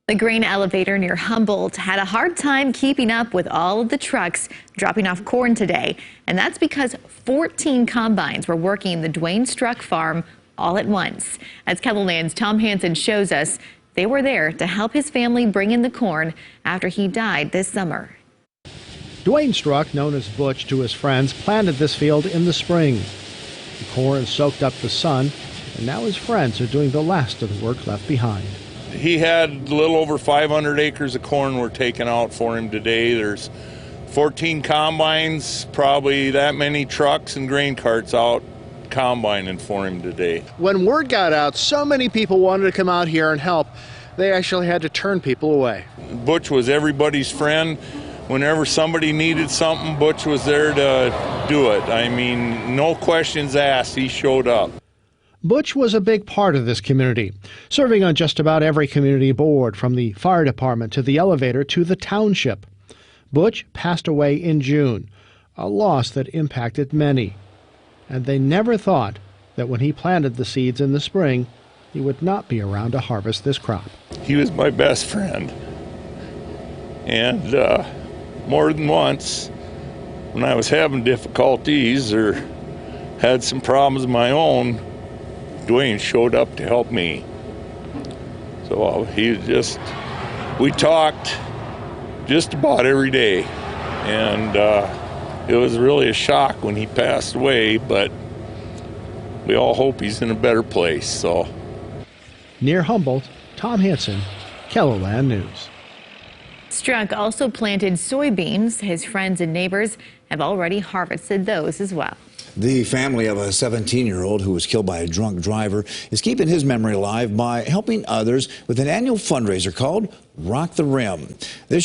The grain elevator near Humboldt had a hard time keeping up with all of the trucks dropping off corn today. And that's because 14 combines were working the Dwayne Struck farm all at once. As KELOLAND's Tom Hansen shows us, they were there to help his family bring in the corn after he died this summer. Dwayne Struck, known as Butch to his friends, planted this field in the spring. The corn soaked up the sun, and now his friends are doing the last of the work left behind. He had a little over 500 acres of corn were taken out for him today. There's 14 combines, probably that many trucks and grain carts out combining for him today. When word got out, so many people wanted to come out here and help, they actually had to turn people away. Butch was everybody's friend. Whenever somebody needed something, Butch was there to do it. I mean, no questions asked, he showed up. Butch was a big part of this community, serving on just about every community board, from the fire department to the elevator to the township. Butch passed away in June, a loss that impacted many. And they never thought that when he planted the seeds in the spring, he would not be around to harvest this crop. He was my best friend. And more than once, when I was having difficulties or had some problems of my own, Dwayne showed up to help me. So we talked just about every day. And it was really a shock when he passed away, but we all hope he's in a better place. So, near Humboldt, Tom Hansen, KELOLAND News. Struck also planted soybeans. His friends and neighbors have already harvested those as well. The family of a 17-year-old who was killed by a drunk driver is keeping his memory alive by helping others with an annual fundraiser called Rock the Rim. This